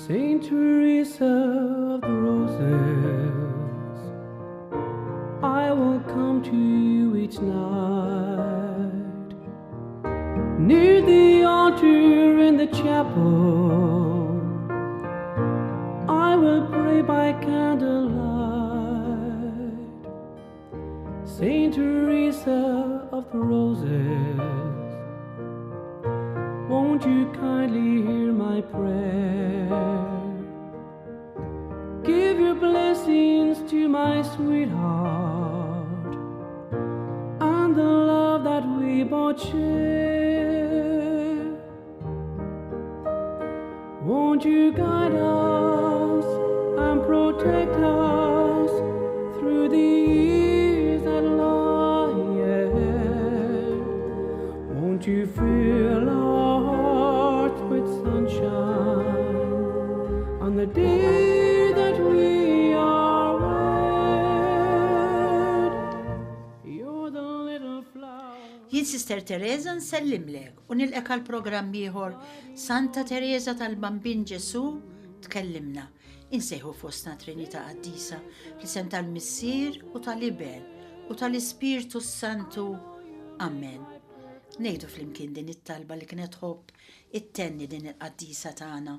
Saint Teresa of the Roses, I will come to you each night, near the altar in the chapel, I will pray by candlelight. Saint Teresa of the Roses, won't you kindly hear my prayer? Give your blessings to my sweetheart and the love that we both share. Won't you guide us and protect us through the years that lie ahead? Won't you fill our hearts with sunshine on the day that we are wed? You're the little flower. Jien Sister Teresa nsellimlek u nilqek għal programm ieħor Santa Teresa tal-Bambin Ġesu tkellimna. Insejħu fostna Trinità Qaddisa fl-isem tal-Missier u tal-Ibel u tal-Ispirtu Santu. Amen. Ngħidu flimkien din it-talba li kienet tħobb it-tenni din il-Qaddisa tagħna.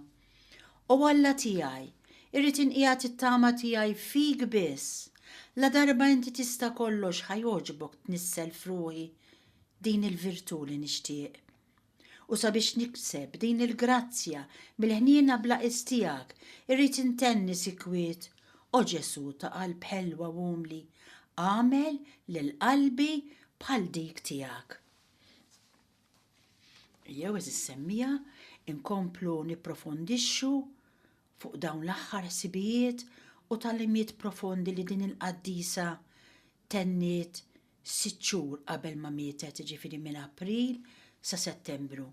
U Alla tiegħi, irrid inqiegħed it-tama tiegħi fik biss. La darba inti tista' kollox ħajjoġbok tnissel f'ruħi din il-virtu li nixtieq. U sabiex nikseb din il-grazzja bil-ħniena blaqis tiegħek irrid intenni sikwiet o Ġesu ta' qalb ħelwa u umli, għamel lil qalbi bħal dik tiegħek. Jew is-semmija inkomplu nipprofondixxu fuq dawn l-aħħar sibijiet u tal-imiet profondi li din il-Qaddisa tenniet 6 xhur qabel ma mietet, ġifieri minn April sa Settembru.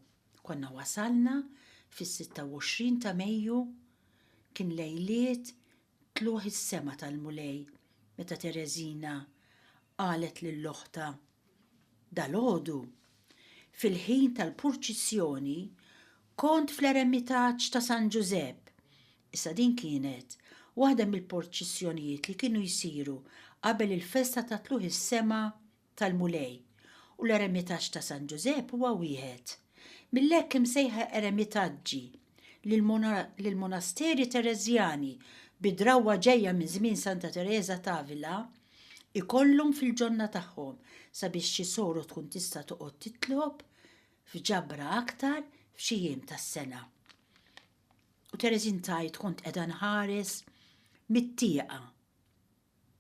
Konna wasalna fis-26 ta' Mejju, kien lejliet tluħ is-sema tal-mulej meta Tereżina qalet lill-oħta dalgħodu fil-ħin tal-purċissjoni kont fl-eremitaġġ ta' San Giuseppe. Issa din kienet waħda mill-purċissjonijiet li kienu jsiru qabel il-festa ta' tluħ is-sema tal-mulej. U l-eremitaġġ ta' San Giuseppe huwa wieħed mill-hekk imsejħa eremitaġġi lill-monasteri Tereżjani bidrawwa ġejja minn żmien Santa Teresa t'Avila ikollhom fil-ġonna tagħhom sabiex xi soru tkun tista' toqgħod titlob f'ġabra aktar f'xi jiem tas-sena. U Tereżin tajt kont qiegħda nħares mit-tieqa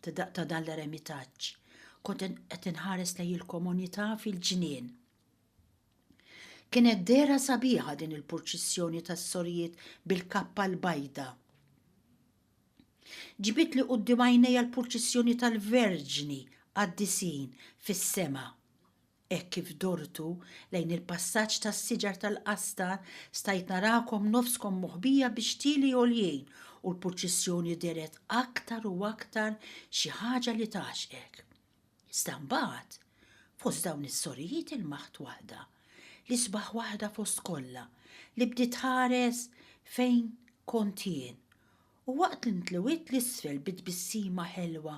ta' dan l-eremitaġġ. Kont qed inħares lejn il-komunità fil-ġnien. Kienet dera sabiħa din il-purċissjoni tas-sorijiet bil-kappa l-bajda. Ġibit li quddiem għajnejja l-purċissjoni tal-Verġni għaddisin fis-sema. Hekk kif dortu lejn il-passaġġ tas-siġar tal-qastan stajt narakom nofskom moħbija biex tieli għoljien u l-purċissjoni deret aktar u aktar xi ħaġa li taxqek. Iżda mbagħad fost dawn is-sorijiet il-maħt waħda li sbaħ waħda fost kollha li bdiet ħares fejn kont jien. U waqt li ntlewiet l-isfel bit-bissima ħelwa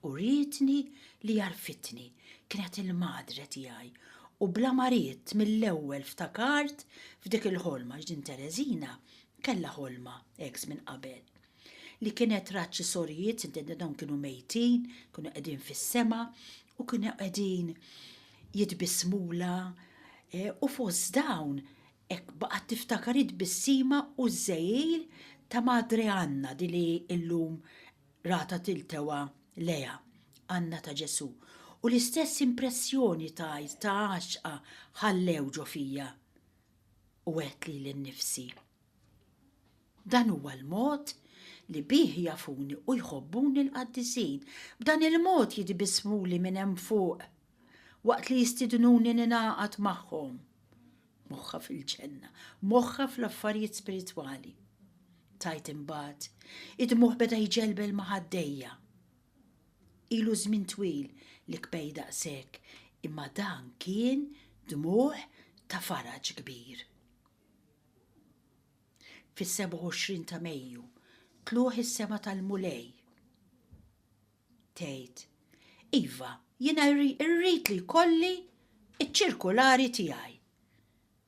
u rietni li jarfitni kienet il-madre tiegħi u bla marit mill-ewwel ftakart f'dik il-ħolma ġdin Tereżina kellha ħolma eks minn qabel li kienet raċċi sorijiet intenna dawn kienu mejtin, kienu qegħdin fis-sema u kienu qegħdin jitbismula u fost dawn hekk baqgħet tiftakar id-bissima u żejjel ta' Madre Anna di li illum rata tiltewa leja, Anna ta' Ġesu, u l-istess impressjoni ta' għaxqa ħallew ġo fija u għedt li l-nifsi. Dan huwa l-mod li bih jafuni u jħobbuni l-qaddisin, b'dan il-mod jitbismuli minn hemm fuq, waqt li jistidnuni ninaqat magħhom. Moħħa fil-ġenna, moħħa fl-affarijiet spiritwali. Tajt imbagħad, id-dmuħ beda jġelbel ma' ħaddejja. Ilu żmien twil li kbej daqshekk, imma dan kien dmuħ ta' faraġ kbir. fis-27 ta' Mejju, tluħ is-sema tal-mulej. Tgħid, iva, jiena rrid li jkolli iċ-ċirkolari tiegħi.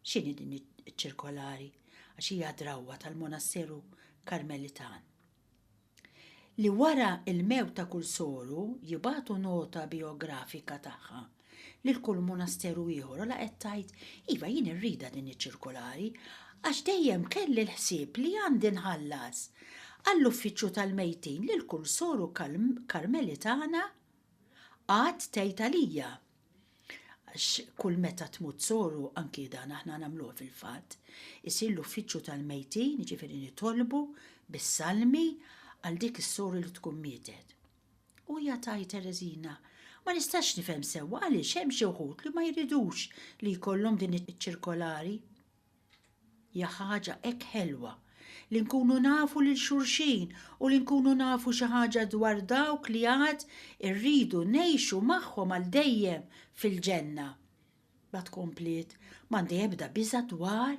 X'inhi din iċ-ċirkolari? Għax hija drawwa tal-Monasseru Karmelitan. Li wara il-mewt ta' kull soru jibgħatu nota biografika tagħha lil kull monasteru ieħor la qed tgħid iva jien irrida din iċ-ċirkolari għax dejjem kelli l-ħsieb li għandi nħallas għall-uffiċċju tal-mejtin lil kull soru Karmelitana għad tgħid għalija. Għax kull meta tmut soru anki dan aħna nagħmluh fil-fatt, isir l-uffiċċju tal-mejtin, jiġifieri nitolbu bis-salmi għal dik is-soru li tkun mietet. U hija tgħid Tereżina, ma nistax nifhem sewwa għaliex hemm xi wħud li ma jridux li jkollhom din iċ-ċirkolari. Hija ħaġa hekk ħelwa li nkunu nafu lil xulxin u li nkunu nafu xi ħaġa dwar dawk li għad irridu ngħixu magħhom għal dejjem fil-ġenna. Bad komplet m'għandi ebda biża' dwar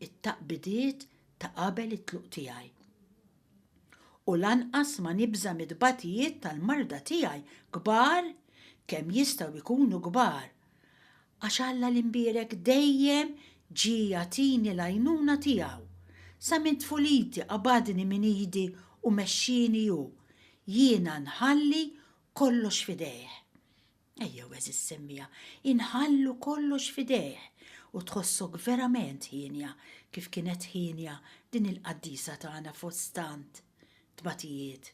it-taqbidiet ta' qabel it-tluq tiegħi. U lanqas ma nibża mid-batijiet tal-marda tiegħi kbar kemm jistgħu jkunu kbar. Għax Alla l-imbierek dejjem ġie jagħtini l-għajnuna tiegħu. Sa minn tfuliti qabadni min idi u mexxini hu. Jiena nħalli kollox fidejh. Ejjew eżis semmija, inħallu kollox fidejh u tħossok verament ħinja kif kienet ħinja din il-qaddisa tagħna fostant. Tbatijiet,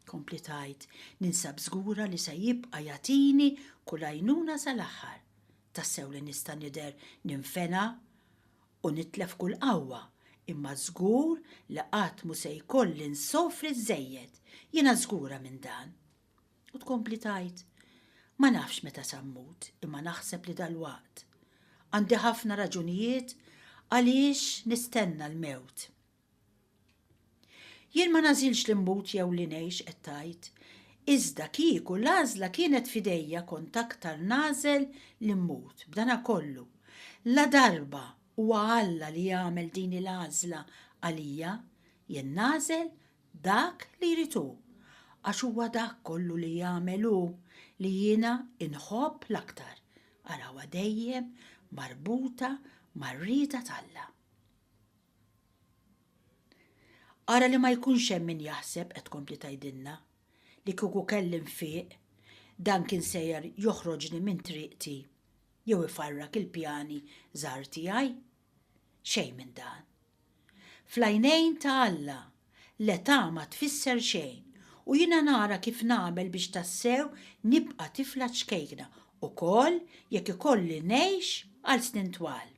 komplitajt, ninsab żgura li se jibqa' jagħtini kull għajnuna sal-aħħar. Tassew li nista' nidher ninfena u nitlef kull qawwa, imma żgur li qatt mu se jkolli nsofri żejjed, jiena żgura minn dan. U tkompli tajt, ma nafx meta sammut, imma naħseb li dalwaqt. Għandi ħafna raġunijiet għaliex nistenna l-mewt. Jien ma nażilx l-imbut jew li ngħix qed tgħid, iżda kieku l-għażla kienet f'idejja kont aktar nażel l-immut b'dana kollu. La darba huwa Alla li jagħmel din il-għażla għalija, jien nażel dak li jrid hu, għax huwa dak kollu li jagħmel hu li jiena inħobb l-aktar. Arawha dejjem marbuta mar-rieda t'Alla. Ara li ma jkunx hemm min jaħseb qed tkompli tgħidilna li kieku kelli nfiq dan kien sejjer joħroġni minn triqti jew ifarrak il-pjani żgħar tiegħi. Xejn minn dan. Fl-għajnejn ta' Alla l-età ma tfisser xejn u jiena nara kif nagħmel biex tassew nibqa' tifla ċkejkna ukoll jekk ikolli ngħix għal snin twal.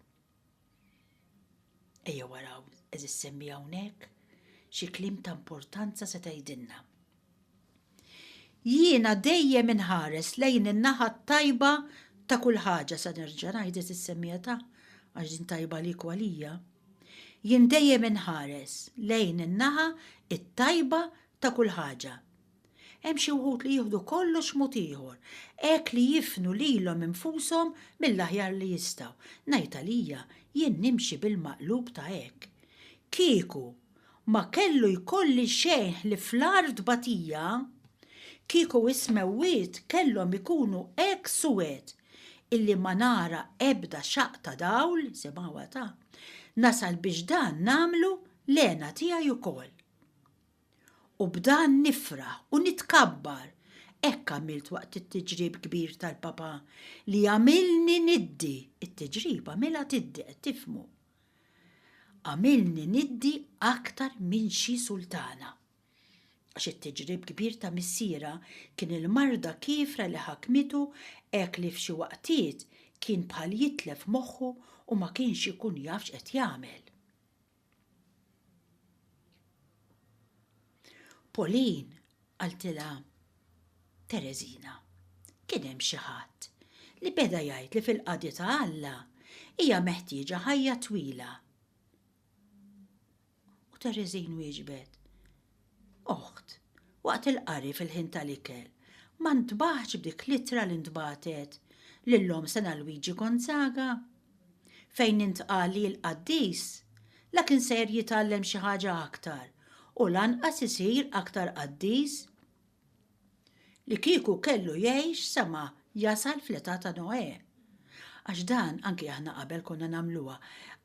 Ejja waraw eżis semmi hawnhekk xi kliem ta' importanza se tgħidilna. Jiena dejjem inħares lejn in-naħa tajba ta' kull ħaġa sa nerġa' ngħid is-semmija ta' għax din tajba li għalija. Jien dejjem inħares lejn in-naħa it-tajba ta' kull ħaġa. Hemm xi wħud li jieħdu kollox mod ieħor, hekk li jifnu lilhom infushom mill-aħjar li jistgħu. Ngħid għalija jien nimxi bil-maqlub ta' hekk. Kieku ma kellu jkolli xejn li fl-ard batija, kieku ismewwiet kellhom ikunu hekk suwed illi ma nara ebda xaq ta' dawl, semgħuha ta' nasal biex dan nagħmlu lena tiegħi ukoll. U b'dan nifraħ u nitkabbar, hekk għamilt waqt it-tiġrib kbir tal-papa li għamilni niddi, it-tiġrib għamilha tiddi qed tifhmu. Għamilni niddi aktar minn xi sultana. Għax it-tiġrib kbir ta' missiera kien il-marda kifra li ħakmitu hekk li f'xi waqtiet kien bħal jitlef moħħu u ma kienx ikun jafx qed jagħmel. Polin għaltilha Tereżina, kien hemm xi ħadd li beda jgħid li fil-qadi ta' Alla hija meħtieġa ħajja twila. U Tereżin wieġbet, oħt, waqt il-qari fil-ħin tal-ikel, ma ntbaħx b'dik littra li ntbatet lil-om Sena Luigi Gonzaga, fejn intqal li l-qaddis lakin ser jitallem xi ħaġa aktar u lanqas isir aktar qaddis li kieku kellu jgħix sama jasal fl-età ta' Noè. Għax dan anki aħna qabel konna nagħmluha.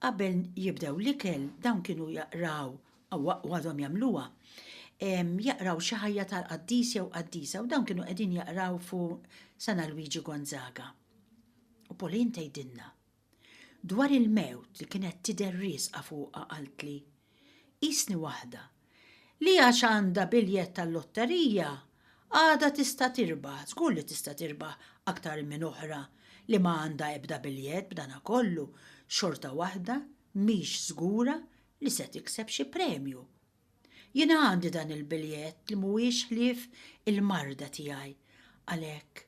Qabel jibdew l-ikel dawn kienu jaqraw għadhom jagħmluha. Jaqraw xi ħajja tal-qaddis jew qaddisa u dawn kienu qegħdin jaqraw fuq San Luigi Gonzaga. U Pauline tgħidilna dwar il-mewt li kienet tidher riesqa fuqha qaltli. Isni waħda li għax għandha biljett tal-lotterija għada tista' tirbaħ, żgur li tista' tirbaħ aktar minn oħra li ma għandha ebda biljett b'dana kollu, xorta waħda mhix żgura li se tikseb xi premju. Jiena għandi dan il-biljett li mhuwiex ħlief il-marda tiegħi, għalhekk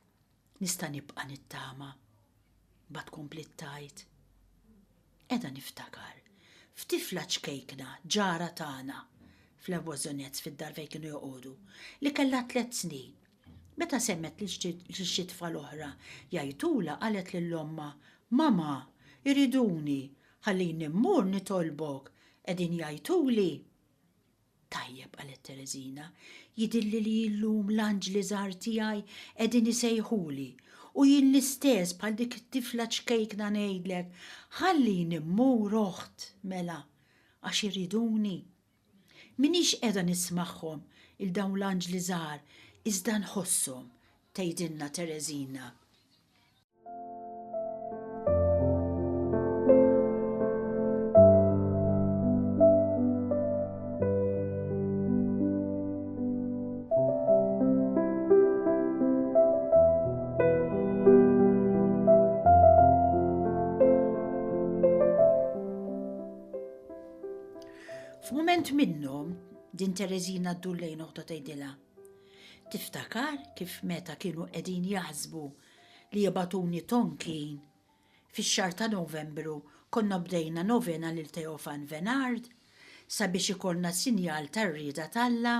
nista' nibqa' nittama. Bad komplit tajt. Edha niftakar, f'tifla ċkejkna ġara tagħna fl-Ewozonezz fid-dar fejn kienu joqogħdu li kellha 3 snin. Meta semmet l-xi tfal oħra jgħidula qalet lill-omma, "Mama, iriduni, ħallini mmur nitolbok, qegħdin jgħiduli." Tajjeb qalet Tereżina, jidilli li llum l-anġli żgħar tiegħi qegħdin isejħuli u jien l-istess bħal dik it-tifla ċkejkna ngħidlek, ħallini mmur oħt mela għax iriduni. Minix qiegħda nismagħhom il-dawn l-anġli żgħar iżda nħosshom, tgħidilna Tereżina. F'mument minnhom din Tereżina ddur lejn oħta tgħidilha. Tiftakar kif meta kienu qegħdin jaħsbu li jibatuni tonkin fix-xahar ta' Novembru konna bdejna novena lil Teofan Venard sabiex ikollna sinjal tar-rieda t'Alla.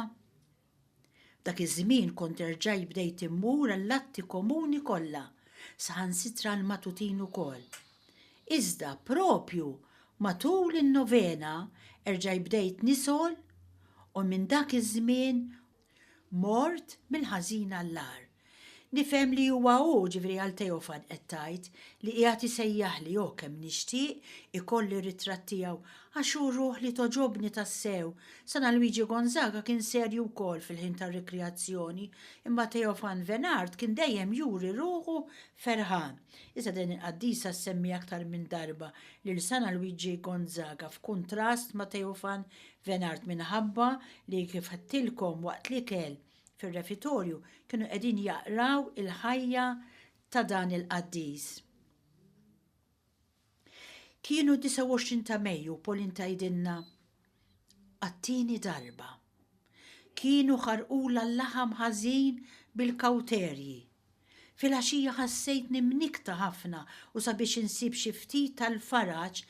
Dak iż-żmien kont erġaj bdejt immur għall-atti komuni kollha saħansitra l-matutin ukoll. Iżda propju matul in-novena erġaj bdejt nisol u minn dak iż-żmien mort mill-ħażin għall-ar. Nifhem li huwa hu ġifieri għal Teofan qed tgħid li qiegħed isejjaħli jew kemm nixtieq ikolli ritratt tiegħu għax hu ruħ li toġobni tassew. San Luigi Gonzaga kien serju wkoll fil-ħin tar-rikreazzjoni, imma Teofan Venard kien dejjem juri ruħu ferħan. Issa din il-qaddisa semmi aktar minn darba lil San Luigi Gonzaga f'kuntrast ma' Teofan Venard minħabba li kif ħadtilkom waqt l-ikel fir-refitorju kienu qegħdin jaqraw il-ħajja ta' dan il-qaddis. Kienu 29 ta' Mejju Pauline tgħidilna għat-tieni darba. Kienu ħarqula l-laħam ħażin bil-kawterji. Fil-għaxija ħassejtni mnikta ħafna u sabiex insib xi ftit tal-faraġ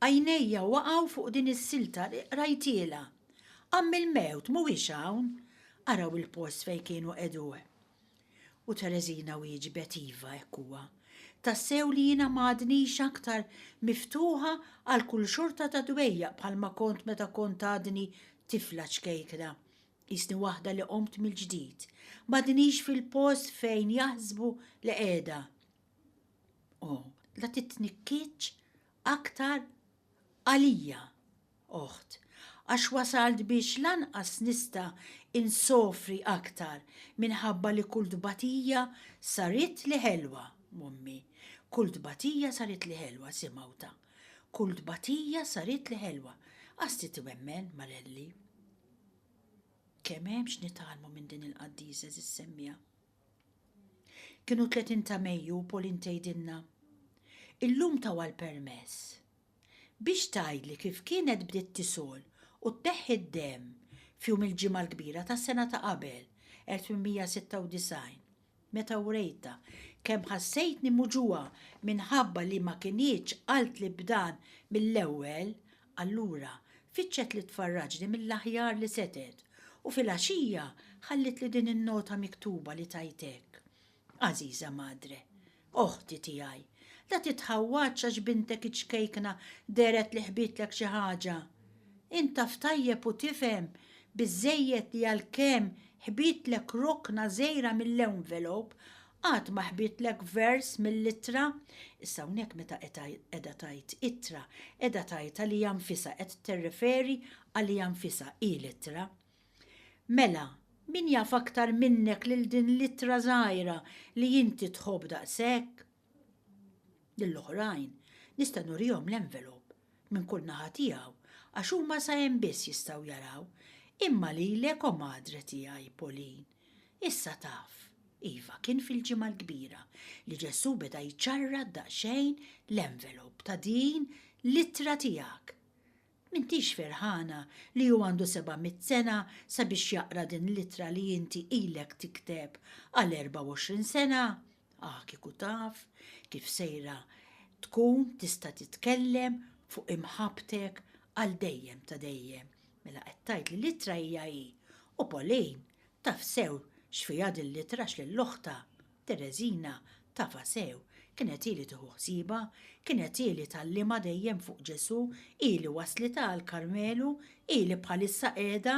għajnejja waqgħu fuq din is-silta li rajtiela. Amm il-mewt mhuwiex hawn. Araw il-post fejn kienu qegħduh. U Tereżina wieġbet iva hekk huwa. Tassew li jiena m'għadnix aktar miftuħa għal kull xorta ta' dwejjaq bħalma kont meta kont għadni tifla ċkejkna. Isni waħda li qomt mill-ġdid. M'għadnix fil-post fejn jaħsbu li qiegħda. La titnikkiċ aktar għalija, oħt. Għax wasalt biex lanqas nista' insofri aktar minħabba li kull dbatija saret li ħelwa, mummi. Kull dbatija saret li ħelwa, simawta. Kull dbatija saret li ħelwa. Għasti twemmen, Marelli. Kemm hemmx nitalmu minn din il-qaddisa is-semmija. Kienu 30 ta' Mejju Pauline tgħidilna. Illum tawa l-permess biex tgħidli kif kienet bdiet tisol u tteħħi d-demm fjum il-ġimgħa l-kbira tas-sena ta' qabel, 1896, meta wrejta kemm ħassejtni muġuha minħabba li ma kinitx qalt li b'dan mill-ewwel, allura fiċċet li tfarraġni mill-aħjar li setet u fil-għaxija ħallit li din in-nota miktuba li tajtek. Għażiża madre, oħti tiegħi, la titħawwaġġ għax bintek iċkejkna deret li ħbitlek xi ħaġa. inta ftajjeb u tifhem biżejjed li għalkemm ħbitlek rokna żejra mill-envelop, għad ma ħbitlek vers mill-ittra. Issa hawnhekk meta qiegħda tajt ittra, qiegħda tajt għalija nfisha qed tirreferi għalija nfisha il-ittra. Mela, min jaf aktar minnek lil din l-ittra żgħira li inti tħobb daqshekk? Lill-oħrajn nista' nurihom l-envelop minn kull naħa tiegħu għax huma sa hemm biss jistgħu jaraw, imma lilek u madre tiegħi Pauline. Issa taf, iva kien fil-ġimgħa l-kbira li Ġesu beda jċarra daqsxejn l-envelop ta' din l-ittra tiegħek. M'intix ferħana li hu għandu 700 sena sabiex jaqra din l-ittra li inti ilek tikteb għal 24 sena? Kieku taf kif sejra tkun tista' titkellem fuq imħabtek għal dejjem ta' dejjem. Mela qed tgħid li l-ittra hija hi. U Pauline taf sew x'fiha din l-ittra lill-oħta Tereżina tafa sew. Kienet ili tieħu ħsieba, kienet ili tallima dejjem fuq Ġesu, ili waslita għal Karmelu, ili bħalissa qiegħda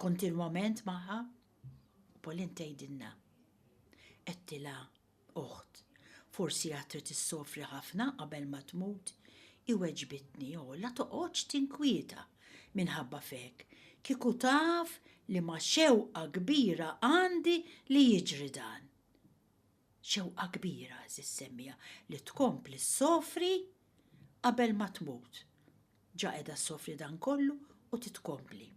kontinwament magħha. Pauline tgħidilna qedtilha oħt, forsi trid tissofri ħafna qabel ma tmut. Iweġbitni la toqgħodx tinkwieta minħabba fek, kieku taf li ma xewqa kbira għandi li jiġri dan. Xewqa kbira semmija li tkompli ssofri qabel ma tmut. Ġa qiegħda ssofri dan kollu u titkompli.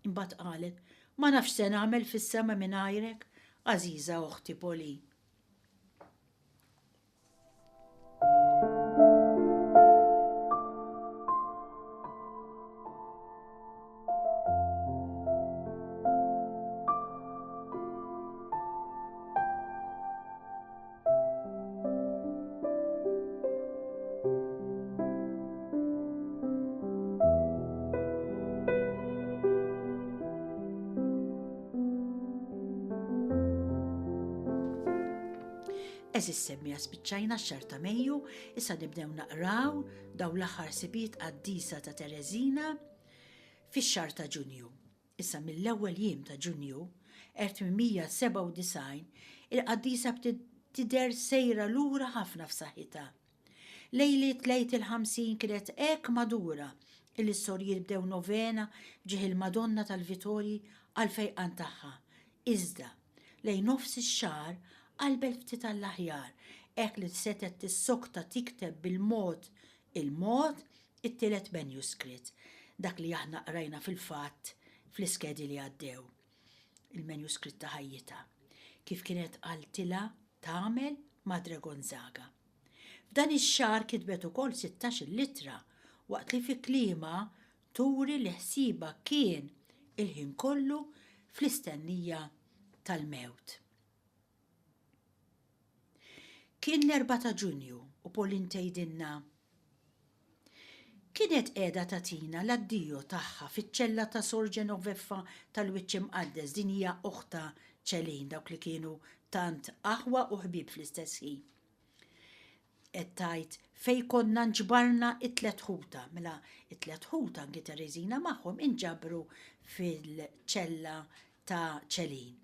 Imbagħad qalet, ma nafx se nagħmel fis-sema mingħajrek, għażiża oħti Pauline. Eżis semmija spiċċajna x-xahar ta' Mejju, issa nibdew naqraw daw l-aħħar sibiet qaddisa ta' Tereżina fix-xahar ta' Ġunju. Issa mill-ewwel jiem ta' Ġunju 1897 il-qaddisa tidher sejra lura ħafna f'saħħitha. Lejliet lejt il-50 kienet hekk madura il-istorji bdew novena ġieħ il-Madonna tal-Vitorji għal fejqan tagħha. Iżda lejn nofs ix-xahar qalbel ftit tal-aħjar, hekk li setet tissokta tikteb bil-mod il-mod it-tielet manuscript, dak li aħna qrajna fil-fatt fl-iskedi li għaddew. Il-manuscript ta' ħajjita, kif kienet qaltilha tagħmel Madre Gonzaga. F'dan ix-xahar kitbet ukoll 16 littra, waqt li fi kliema turi li ħsiba kien il-ħin kollu fl-istennija tal-mewt. Kien l-4 ta' Ġunju u Pauline tgħidilna kienet qiegħda tagħtina l-addio tagħha fiċ-ċella ta' Sor Genoveffa tal-Wiċċ Imqaddes, din hija oħta Ċelin dawk li kienu tant aħwa u ħbieb fl-istess ħin. Qed tgħid fejn konna nġbarna it-tlet ħuta, mela it-tlet ħuta anke Tereżina magħhom inġabru fil-ċella ta' Ċelin.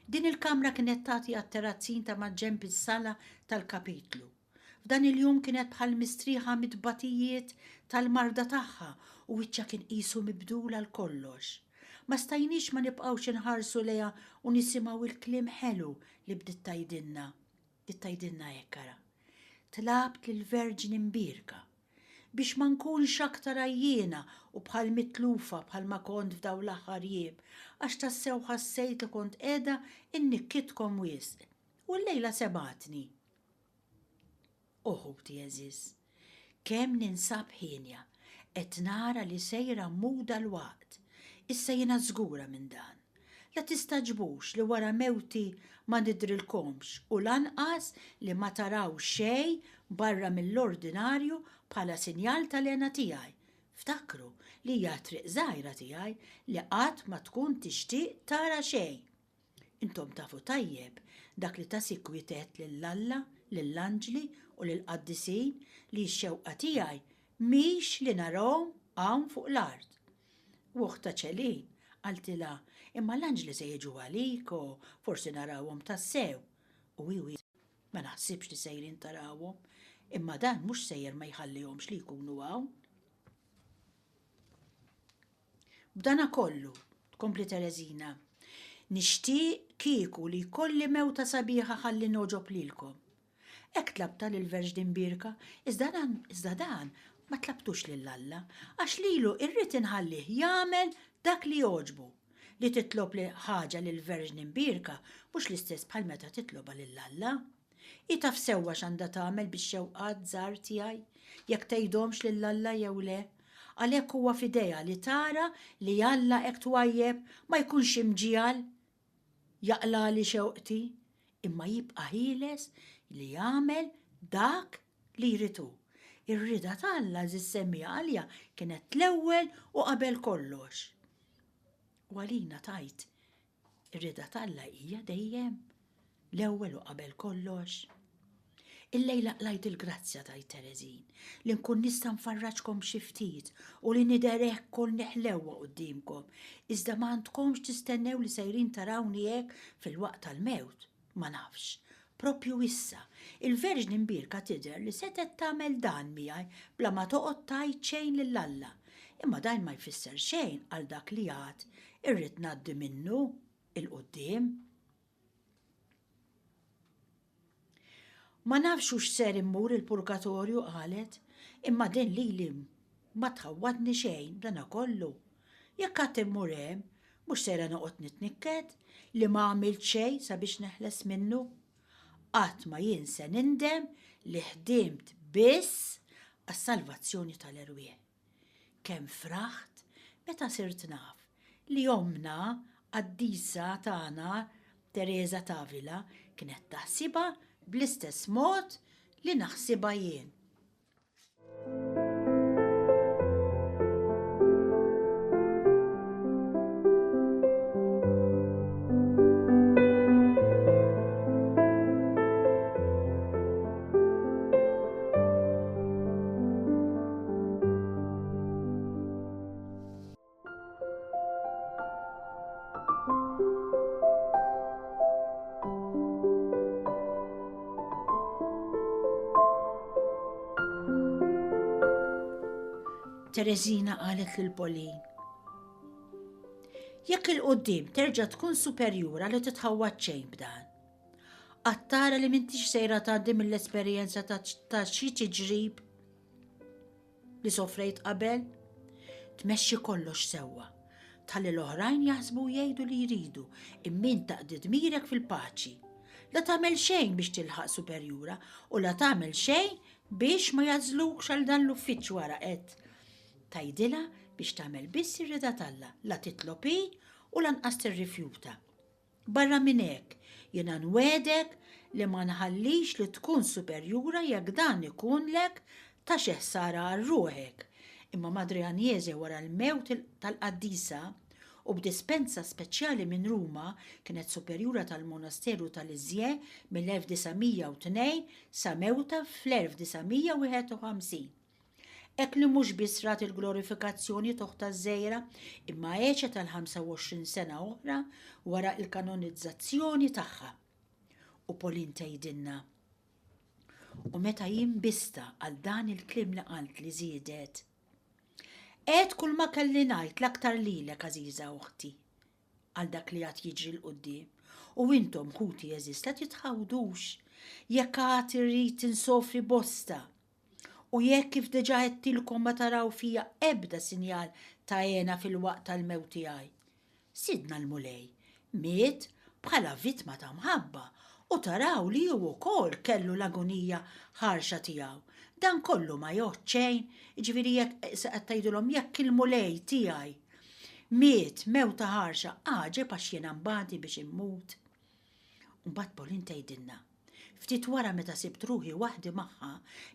Din il-kamra kienet tagħti għat-terrazzin ta' maġġemp is-sala tal-kapitlu. F'dan il-jum kienet bħal mistrieħa mit-batijiet tal-marda tagħha u wiċċha kien qisu mibdula l kollox. Ma stajniex ma nibqgħux inħarsu lejha u nisimgħu il-kliem ħelu li bdiet tgħidilna. Tgħidilna hekk ara. Tlabt lill-Verġini mbierka biex ma nkunx aktar għajjiena u bħal mitlufa bħal ma kont f'daw l-aħħar jiem, għax tassew ħassejt li kont qiegħda innikkitkom wisq. U l-lejla sebatni. Oħuti eżis, kemm ninsab ħinja, qed nara li sejra muda l-waqt. Issa jiena żgura minn dan. La tistaġbux li wara mewti ma nidrilkomx u lanqas li ma taraw xejn barra mill-ordinarju bħala sinjal tal-għena tiegħi. Ftakru li hija triq żgħira tiegħi li qatt ma tkun tixtieq tara xejn. Intom tafu tajjeb dak li ta' sikkwitet lill-Alla, lill-Anġli u lill-Qaddisin li x-xewqa tiegħi mhix li narahom hawn fuq l-art. U uħta ċelin, għaltila, imma l-anġli se jiġu għalik u forsi narawhom tassew. U ma naħsibx li sejrin tarawhom, imma dan mhux sejjer ma jħallihomx li jkunu hawn. B'dana kollu, tkompli Terezina, nixtieq kieku li jkolli mewta sabiħa ħalli noġob lilkom. Ek tlabta lill-Verġni Mbirka, iżda dan ma tlabtux lill-Alla, għax lilu irrid inħallih jagħmel dak li joġbu. Li titlob li ħaġa lill-Verġni Mbirka mhux l-istess bħal meta titloba lill-Alla. I taf sewwa x'għandha tagħmel bix-xewqat żgħar tiegħi, jekk tgħidhomx lill-Alla jew le. Għalhekk huwa f'idejha li tara li Alla hekk twajjeb ma jkunx imġial jaqla li xewqti, imma jibqa' ħieles li jagħmel dak li jritu. Ir-rida tal-Alla żissemmija għalja kienet l-ewwel u qabel kollox. U għalina tajt, ir-rida tal-Alla hija dejjem l-ewwel u qabel kollox. Illejla qlajt il-grazzja tajt Terezin, li nkun nista' nfarraġkom xi ftit u li niderek kol neħlewwa qudiemkom, iżda ma għandkomx tistennew li sejrin tarawni hekk fil-waqt tal-mewt. Ma nafx, propju issa, il-Verġni Mbirka tidher li setet tagħmel dan miegħi bla ma toqgħod tajt xejn lill-Alla. Imma dan ma jfisser xejn għal dak li għad irrid ngħaddi minnu il-qudiem. Ma nafx hux ser immur il-purgatorju qalet, imma din li ma tħawwadni xejn dana kollu. Jekk qatt immur hemm, mhux sera noqgħod nitnikket li ma għamilt xejn sabiex neħles minnu. Qatt ma jien se nindem li ħdimt biss għas-salvazzjoni tal-erwieħ. Kemm fraħt meta sirt naf li omna qaddisa tagħna Teresa Tavila kienet taħsibha bl-istess mod li naħsibha jien. Terezina qalet lil Pauline, jekk il-qoddim terġa' tkun superjura li titħawwad xejn b'dan. Qatt li m'intix sejra tgħaddi mill-esperjenza ta' xi tiġrib li sofrejt qabel, tmexxi kollox sewwa, tħalli l-oħrajn jaħsbu jgħidu li jridu immin taqdi dmirek fil-paċi. La tagħmel xejn biex tilħaq superjura u la tagħmel xejn biex ma jażlukx għal dan l-uffiċċju wara qed. Tajdilha biex tagħmel biss ir-rida tagħha, la titlobi u lanqas tirrifjuta. Barra minn hekk, jiena nwedek li ma nħallix li tkun superjura jekk dan ikun lek ta' xi ħsara għal ruħek. Imma Madre Agnese wara l-mewt tal-qaddisa u b'dispensa speċjali minn Ruma kienet superjura tal-Monasteru tal-Iżje mill-1902 sa mewta fl-1951. Ek li mhux biss rat il-glorifikazzjoni toħta żejra imma għexet tal-25 sena oħra wara il-kanonizzazzjoni tagħha. U Pauline tgħidilna. U meta jinbista għal dan il-klim li qalt li żiedet. Qed kull ma kelli ngħid l-aktar lilek għażiża uħti għal dak li għad jiġri l-qudiem. U intom kuti eżist la titħawdux jekk għad irrid insofri bosta. U jekk kif diġà għedtilkom ma taraw fija ebda sinjal ta' għena fil-waqt tal-mewt tiegħi. Sidna l-mulej, miet bħala vittma ta' mħabba u taraw li hu wkoll kellu l-agonija ħarxa tiegħu. Dan kollu ma joħċejn, ġifieri jekk qed tgħidulhom jekk il-mulej tiegħi miet mewta ħarxa għaġeb għax jiena mbagħad biex immut. Mbagħad Pauline tgħidilna. Ftit wara meta sibt ruħi waħdi magħha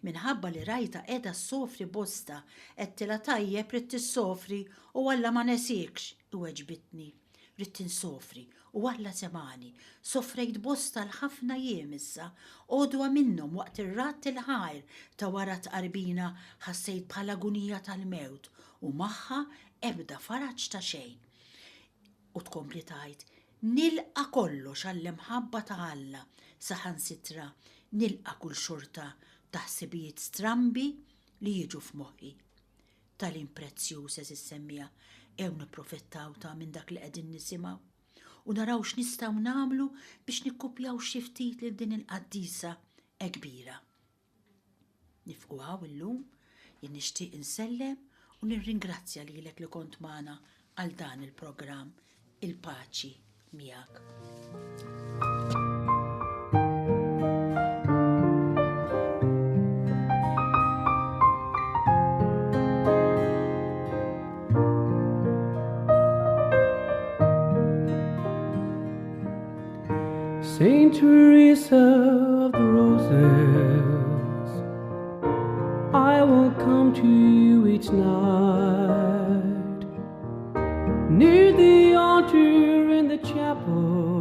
minħabba li rajta qiegħda ssofri bosta qedtilha tajjeb rid tissofri u Alla ma nesikx iweġbitni. Rid tinsofri u Alla semani. Sofrejt bosta l-ħafna jiem issa għodwa minnhom waqt ir-rat il-ħajr ta' wara tqarbina ħassejt bħala agonija tal-mewt u magħha ebda faraġġ ta' xejn. U tkompli tgħid, nilqa kollox għall-imħabba ta' Alla, saħansitra nilqa kull xorta ta' ħsibijiet strambi li jiġu f'moħħi. Tal-imprezzjuż eżis semmija, ew nipprofittaw ta' minn dak li qegħdin nisimgħu u naraw x'nistgħu nagħmlu biex nikkupjaw xi ftit lil din il-qaddisa kbira. Nifqu hawn illum, jien nixtieq insellem u nirringrazzja lilek li kont magħna għal dan il-programm Il-Paċi miegħek. Saint Teresa of the Roses, I will come to you each night, near the altar in the chapel,